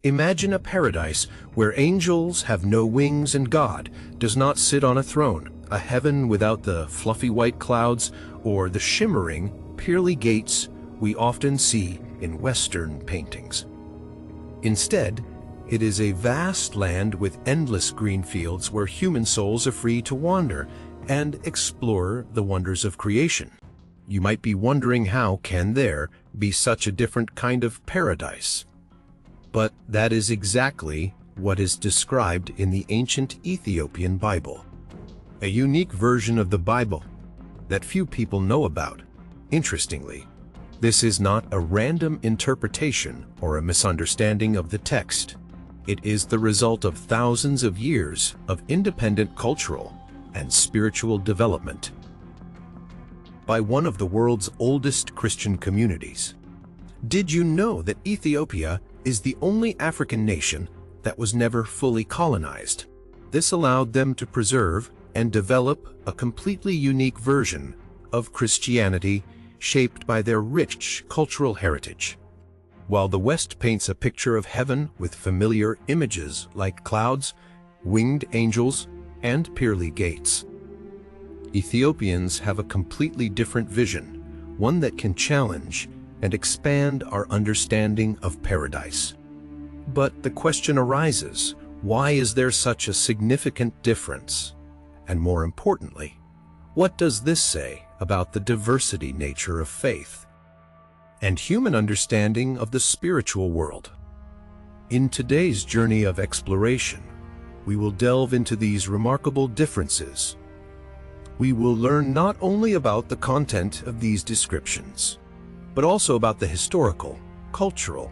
Imagine a paradise where angels have no wings and God does not sit on a throne, a heaven without the fluffy white clouds or the shimmering, pearly gates we often see in Western paintings. Instead, it is a vast land with endless green fields where human souls are free to wander and explore the wonders of creation. You might be wondering, how can there be such a different kind of paradise? But that is exactly what is described in the ancient Ethiopian Bible, a unique version of the Bible that few people know about. Interestingly, this is not a random interpretation or a misunderstanding of the text. It is the result of thousands of years of independent cultural and spiritual development by one of the world's oldest Christian communities. Did you know that Ethiopia is the only African nation that was never fully colonized? This allowed them to preserve and develop a completely unique version of Christianity shaped by their rich cultural heritage. While the West paints a picture of heaven with familiar images like clouds, winged angels, and pearly gates, Ethiopians have a completely different vision, one that can challenge and expand our understanding of paradise. But the question arises, why is there such a significant difference? And more importantly, what does this say about the diversity nature of faith and human understanding of the spiritual world? In today's journey of exploration, we will delve into these remarkable differences. We will learn not only about the content of these descriptions, but also about the historical, cultural,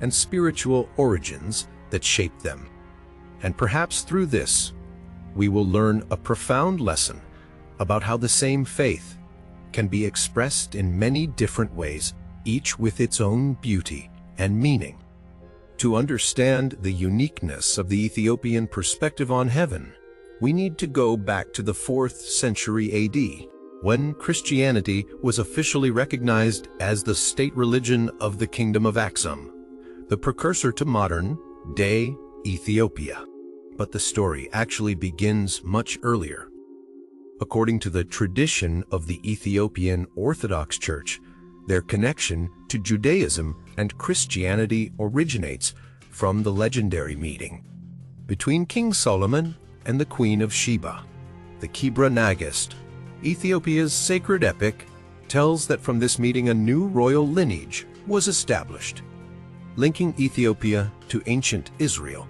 and spiritual origins that shape them. And perhaps through this, we will learn a profound lesson about how the same faith can be expressed in many different ways, each with its own beauty and meaning. To understand the uniqueness of the Ethiopian perspective on heaven, we need to go back to the 4th century AD, when Christianity was officially recognized as the state religion of the Kingdom of Axum, the precursor to modern-day Ethiopia. But the story actually begins much earlier. According to the tradition of the Ethiopian Orthodox Church, their connection to Judaism and Christianity originates from the legendary meeting between King Solomon and the Queen of Sheba. The Kebra Nagast, Ethiopia's sacred epic, tells that from this meeting a new royal lineage was established, linking Ethiopia to ancient Israel.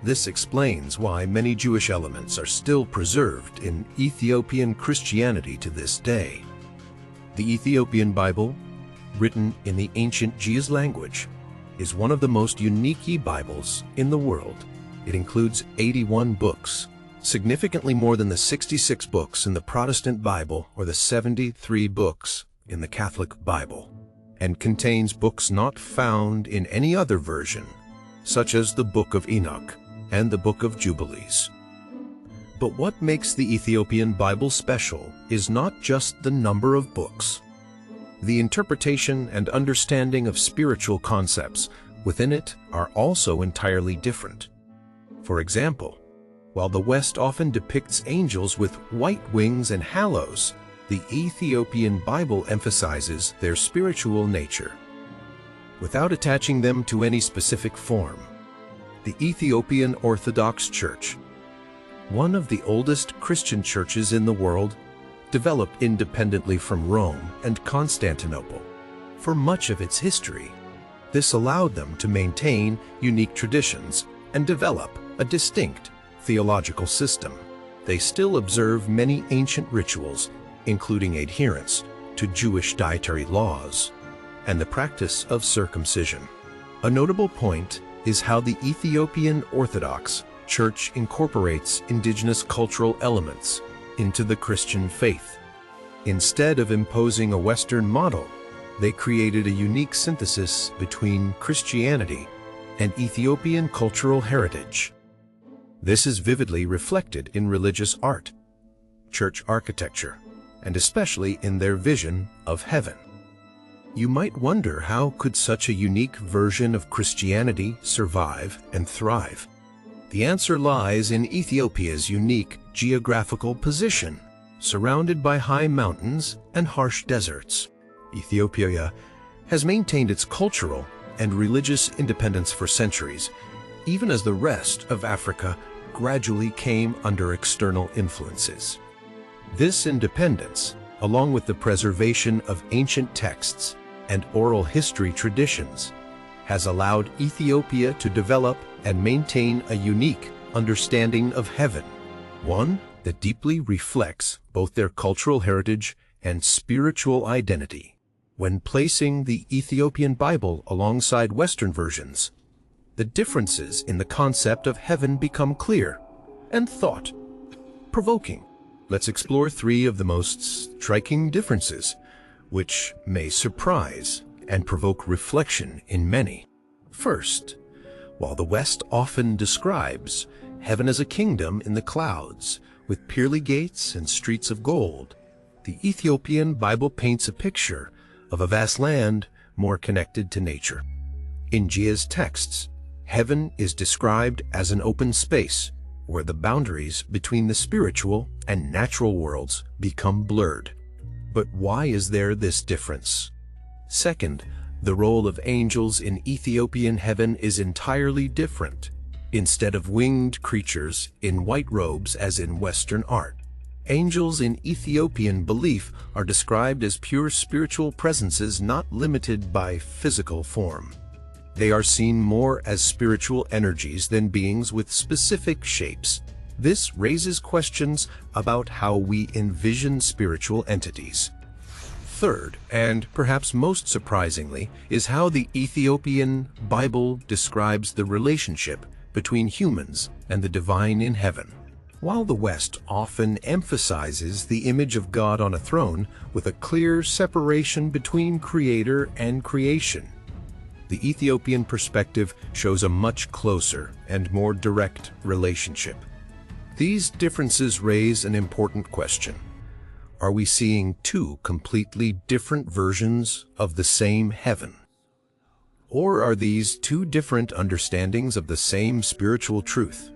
This explains why many Jewish elements are still preserved in Ethiopian Christianity to this day. The Ethiopian Bible, written in the ancient Ge'ez language, is one of the most unique e-Bibles in the world. It includes 81 books, significantly more than the 66 books in the Protestant Bible or the 73 books in the Catholic Bible, and contains books not found in any other version, such as the Book of Enoch and the Book of Jubilees. But what makes the Ethiopian Bible special is not just the number of books. The interpretation and understanding of spiritual concepts within it are also entirely different. For example, while the West often depicts angels with white wings and halos, the Ethiopian Bible emphasizes their spiritual nature, without attaching them to any specific form. The Ethiopian Orthodox Church, one of the oldest Christian churches in the world, developed independently from Rome and Constantinople for much of its history. This allowed them to maintain unique traditions and develop a distinct theological system. They still observe many ancient rituals, including adherence to Jewish dietary laws and the practice of circumcision. A notable point is how the Ethiopian Orthodox Church incorporates indigenous cultural elements into the Christian faith. Instead of imposing a Western model, they created a unique synthesis between Christianity and Ethiopian cultural heritage. This is vividly reflected in religious art, church architecture, and especially in their vision of heaven. You might wonder, how could such a unique version of Christianity survive and thrive? The answer lies in Ethiopia's unique geographical position, surrounded by high mountains and harsh deserts. Ethiopia has maintained its cultural and religious independence for centuries, even as the rest of Africa gradually came under external influences. This independence, along with the preservation of ancient texts and oral history traditions, has allowed Ethiopia to develop and maintain a unique understanding of heaven, one that deeply reflects both their cultural heritage and spiritual identity. When placing the Ethiopian Bible alongside Western versions, the differences in the concept of heaven become clear and thought-provoking. Let's explore three of the most striking differences, which may surprise and provoke reflection in many. First, while the West often describes heaven as a kingdom in the clouds, with pearly gates and streets of gold, the Ethiopian Bible paints a picture of a vast land more connected to nature. In Jia's texts, heaven is described as an open space where the boundaries between the spiritual and natural worlds become blurred. But why is there this difference? Second, the role of angels in Ethiopian heaven is entirely different. Instead of winged creatures in white robes as in Western art, angels in Ethiopian belief are described as pure spiritual presences not limited by physical form. They are seen more as spiritual energies than beings with specific shapes. This raises questions about how we envision spiritual entities. Third, and perhaps most surprisingly, is how the Ethiopian Bible describes the relationship between humans and the divine in heaven. While the West often emphasizes the image of God on a throne with a clear separation between creator and creation, the Ethiopian perspective shows a much closer and more direct relationship. These differences raise an important question. Are we seeing two completely different versions of the same heaven? Or are these two different understandings of the same spiritual truth?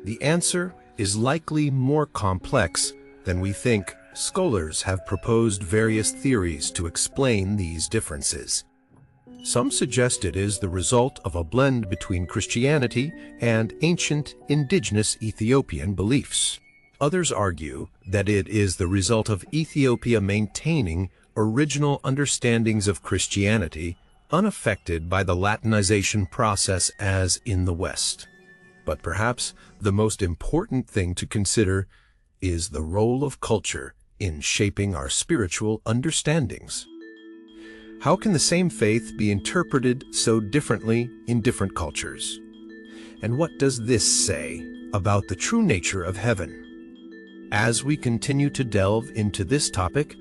The answer is likely more complex than we think. Scholars have proposed various theories to explain these differences. Some suggest it is the result of a blend between Christianity and ancient indigenous Ethiopian beliefs. Others argue that it is the result of Ethiopia maintaining original understandings of Christianity, unaffected by the Latinization process as in the West. But perhaps the most important thing to consider is the role of culture in shaping our spiritual understandings. How can the same faith be interpreted so differently in different cultures? And what does this say about the true nature of heaven? As we continue to delve into this topic,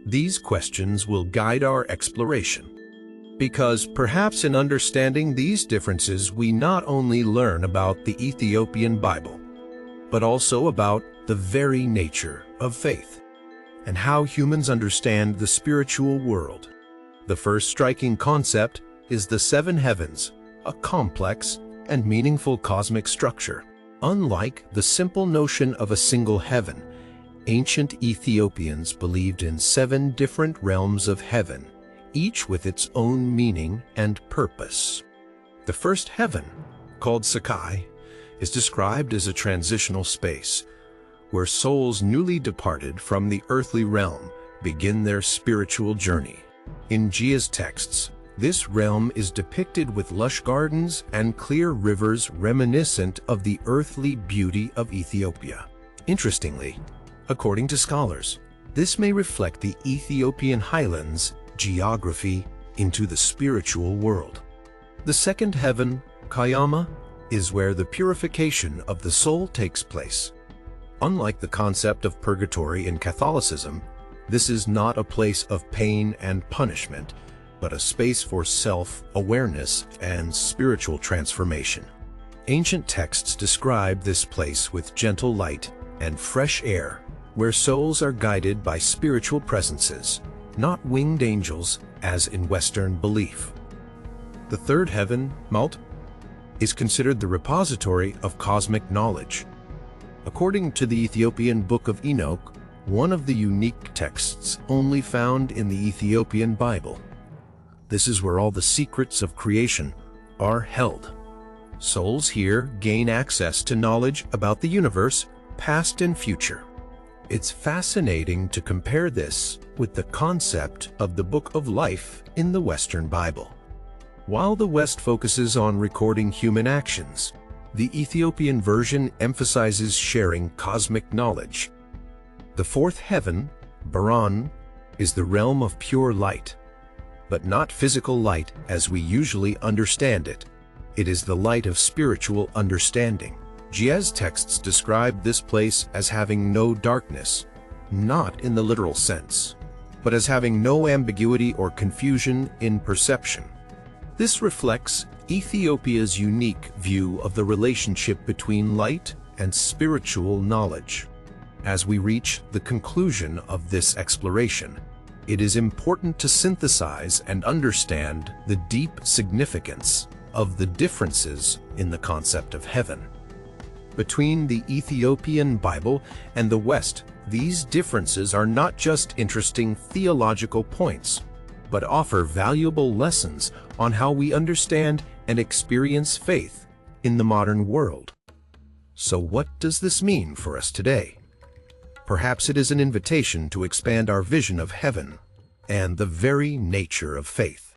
these questions will guide our exploration. Because perhaps in understanding these differences, we not only learn about the Ethiopian Bible, but also about the very nature of faith and how humans understand the spiritual world. The first striking concept is the seven heavens, a complex and meaningful cosmic structure. Unlike the simple notion of a single heaven, ancient Ethiopians believed in seven different realms of heaven, each with its own meaning and purpose. The first heaven, called Sakai, is described as a transitional space where souls newly departed from the earthly realm begin their spiritual journey. In Jia's texts, this realm is depicted with lush gardens and clear rivers reminiscent of the earthly beauty of Ethiopia. Interestingly, according to scholars, this may reflect the Ethiopian highlands' geography into the spiritual world. The second heaven, Kayama, is where the purification of the soul takes place. Unlike the concept of purgatory in Catholicism, this is not a place of pain and punishment, but a space for self-awareness and spiritual transformation. Ancient texts describe this place with gentle light and fresh air, where souls are guided by spiritual presences. not winged angels as in Western belief. The third heaven, Malt, is considered the repository of cosmic knowledge. According to the Ethiopian Book of Enoch, one of the unique texts only found in the Ethiopian Bible. This is where all the secrets of creation are held. Souls here gain access to knowledge about the universe, past and future. It's fascinating to compare this with the concept of the Book of Life in the Western Bible. While the West focuses on recording human actions, the Ethiopian version emphasizes sharing cosmic knowledge. The fourth heaven, Baran, is the realm of pure light, but not physical light as we usually understand it. It is the light of spiritual understanding. Jia's texts describe this place as having no darkness, not in the literal sense, but as having no ambiguity or confusion in perception. This reflects Ethiopia's unique view of the relationship between light and spiritual knowledge. As we reach the conclusion of this exploration, it is important to synthesize and understand the deep significance of the differences in the concept of heaven. Between the Ethiopian Bible and the West, these differences are not just interesting theological points, but offer valuable lessons on how we understand and experience faith in the modern world. So what does this mean for us today? Perhaps it is an invitation to expand our vision of heaven and the very nature of faith.